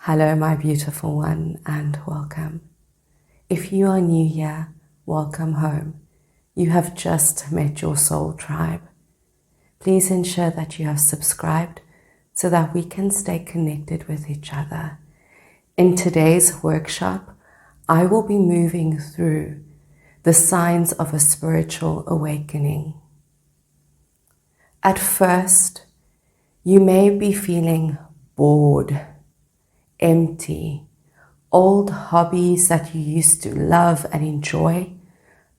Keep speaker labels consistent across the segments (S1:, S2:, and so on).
S1: Hello, my beautiful one, and welcome. If you are new here, welcome home. You have just met your soul tribe. Please ensure that you have subscribed so that we can stay connected with each other. In today's workshop, I will be moving through the signs of a spiritual awakening. At first, you may be feeling bored, empty. Old hobbies that you used to love and enjoy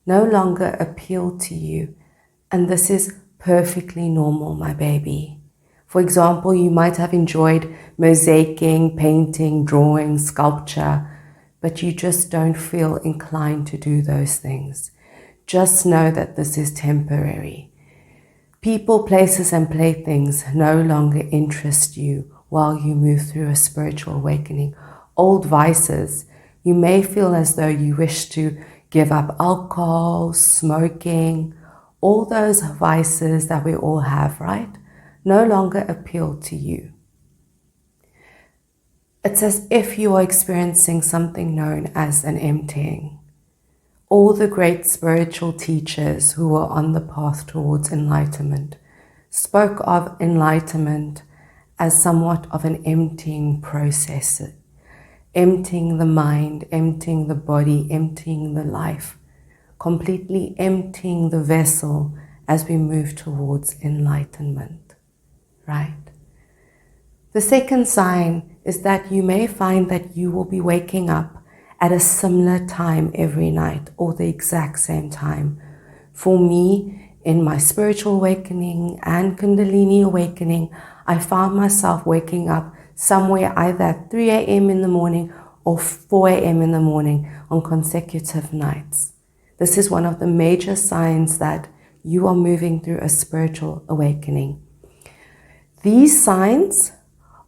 S1: no longer appeal to you, and this is perfectly normal, my baby. For example, you might have enjoyed mosaicing, painting, drawing, sculpture, but you just don't feel inclined to do those things. Just know that this is temporary. People, places, and playthings no longer interest you while you move through a spiritual awakening. Old vices, you may feel as though you wish to give up alcohol, smoking, all those vices that we all have, right? No longer appeal to you. It's as if you are experiencing something known as an emptying. All the great spiritual teachers who were on the path towards enlightenment spoke of enlightenment as somewhat of an emptying process, emptying the mind, emptying the body, emptying the life, completely emptying the vessel as we move towards enlightenment, right? The second sign is that you may find that you will be waking up at a similar time every night or the exact same time. For me, in my spiritual awakening and Kundalini awakening, I found myself waking up somewhere either at 3 a.m. in the morning or 4 a.m. in the morning on consecutive nights. This is one of the major signs that you are moving through a spiritual awakening. These signs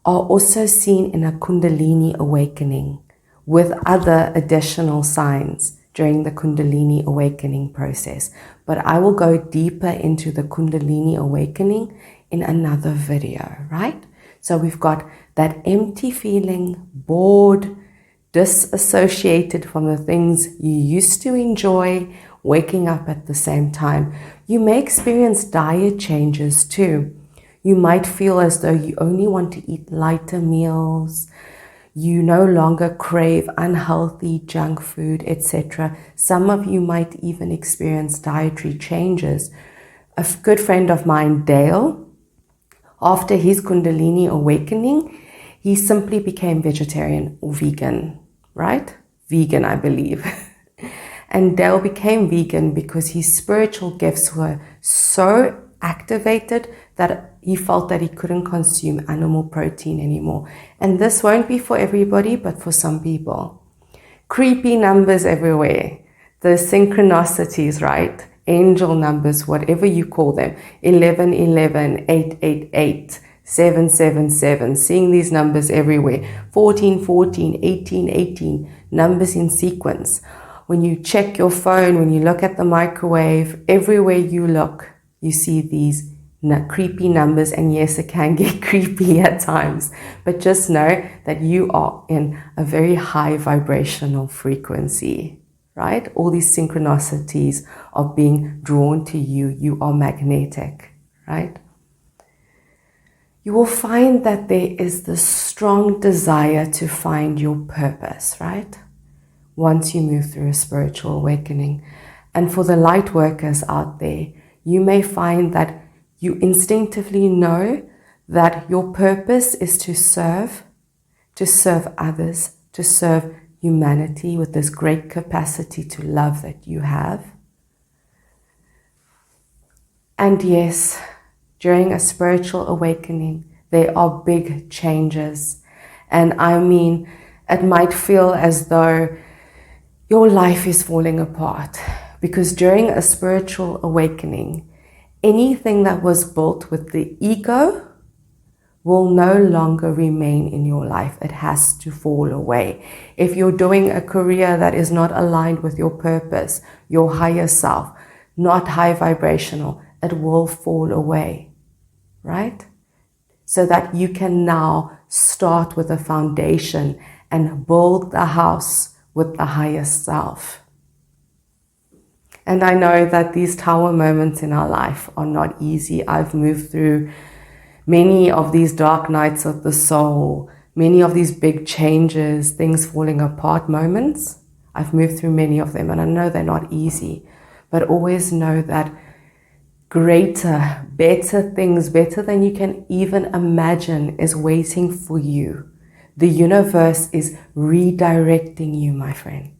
S1: are also seen in a Kundalini awakening with other additional signs during the Kundalini awakening process. But I will go deeper into the Kundalini awakening in another video, right? So we've got that empty feeling, bored, disassociated from the things you used to enjoy, waking up at the same time. You may experience diet changes too. You might feel as though you only want to eat lighter meals. You no longer crave unhealthy junk food, etc. Some of you might even experience dietary changes. A good friend of mine, Dale, after his Kundalini awakening, he simply became vegetarian or vegan, right? Vegan, I believe. And Dale became vegan because his spiritual gifts were so activated that he felt that he couldn't consume animal protein anymore. And this won't be for everybody, but for some people. Creepy numbers everywhere. The synchronicities, right? Angel numbers, whatever you call them. 1111, 888, 777. Seeing these numbers everywhere. 1414, 1818. Numbers in sequence. When you check your phone, when you look at the microwave, everywhere you look, you see these creepy numbers, and yes, it can get creepy at times, but just know that you are in a very high vibrational frequency, right? All these synchronicities of being drawn to you, you are magnetic, right? You will find that there is this strong desire to find your purpose, right? Once you move through a spiritual awakening. And for the light workers out there, you may find that you instinctively know that your purpose is to serve others, to serve humanity with this great capacity to love that you have. And yes, during a spiritual awakening, there are big changes. And I mean, it might feel as though your life is falling apart, because during a spiritual awakening, anything that was built with the ego will no longer remain in your life. It has to fall away. If you're doing a career that is not aligned with your purpose, your higher self, not high vibrational, it will fall away, right? so that you can now start with a foundation and build the house with the highest self. And I know that these tower moments in our life are not easy. I've moved through many of these dark nights of the soul, many of these big changes, things falling apart moments. I've moved through many of them, and I know they're not easy, but always know that greater, better things, better than you can even imagine, is waiting for you. The universe is redirecting you, my friend.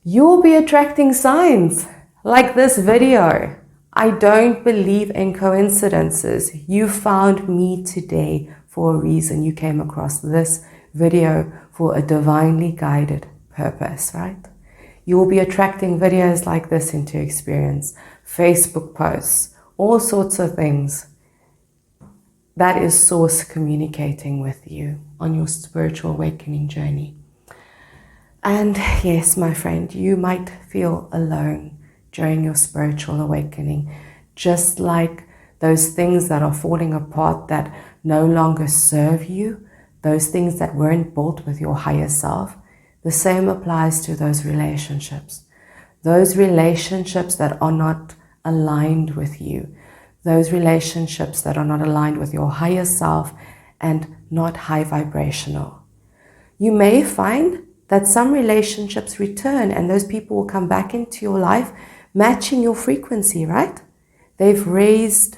S1: You'll be attracting signs like this video. I don't believe in coincidences. You found me today for a reason. You came across this video for a divinely guided purpose, right? You will be attracting videos like this into experience, Facebook posts, all sorts of things. That is Source communicating with you on your spiritual awakening journey. And yes, my friend, you might feel alone during your spiritual awakening, just like those things that are falling apart that no longer serve you, those things that weren't built with your higher self. The same applies to those relationships. Those relationships that are not aligned with you. Those relationships that are not aligned with your higher self and not high vibrational. You may find that some relationships return and those people will come back into your life matching your frequency, right? They've raised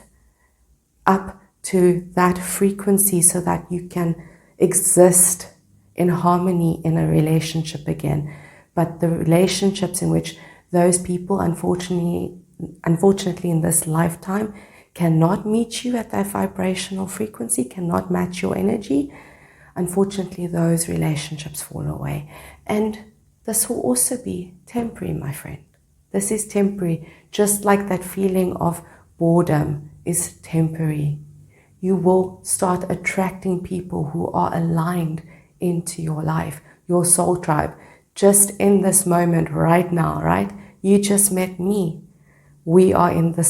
S1: up to that frequency so that you can exist in harmony in a relationship again. But the relationships in which those people, unfortunately in this lifetime, cannot meet you at that vibrational frequency, cannot match your energy, unfortunately those relationships fall away. And this will also be temporary, my friend. This is temporary, just like that feeling of boredom is temporary. You will start attracting people who are aligned into your life, your soul tribe, just in this moment right now, right? You just met me. We are in the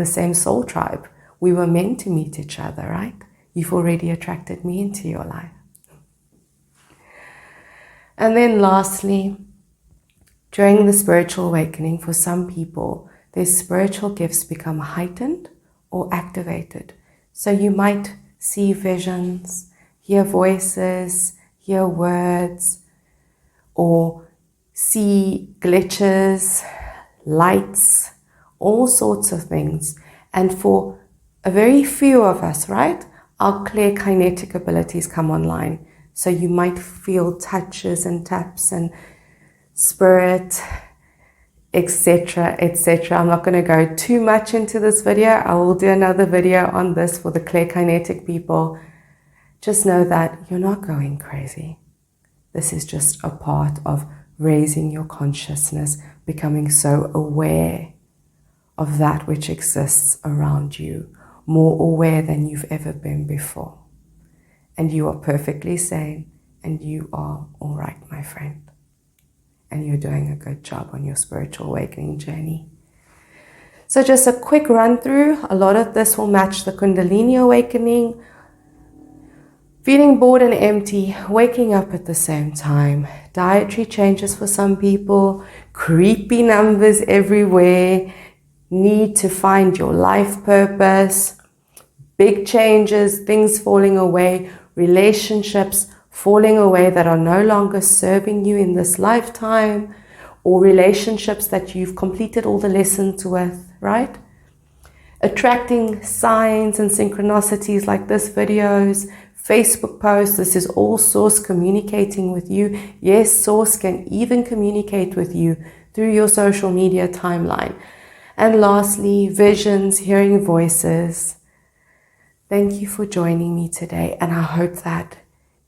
S1: same soul tribe. We were meant to meet each other, right? You've already attracted me into your life. And then lastly, during the spiritual awakening, for some people, their spiritual gifts become heightened or activated. So you might see visions, hear voices, hear words, or see glitches, lights, all sorts of things. And for a very few of us, right, our clear kinetic abilities come online. So you might feel touches and taps and spirit, etc., etc. I'm not going to go too much into this video. I will do another video on this for the clear kinetic people. Just know that you're not going crazy. This is just a part of raising your consciousness, becoming so aware of that which exists around you, more aware than you've ever been before. And you are perfectly sane, and you are all right, my friend. And you're doing a good job on your spiritual awakening journey. So just a quick run through. A lot of this will match the Kundalini awakening. Feeling bored and empty, waking up at the same time, dietary changes for some people, creepy numbers everywhere, need to find your life purpose, big changes, things falling away, relationships falling away that are no longer serving you in this lifetime, or relationships that you've completed all the lessons with, right? Attracting signs and synchronicities like this videos, Facebook posts. This is all Source communicating with you. Yes, Source can even communicate with you through your social media timeline. And lastly, visions, hearing voices. Thank you for joining me today, and I hope that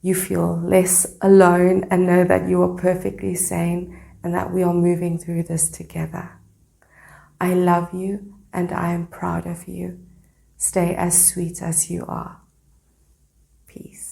S1: you feel less alone and know that you are perfectly sane and that we are moving through this together. I love you and I am proud of you. Stay as sweet as you are. Peace.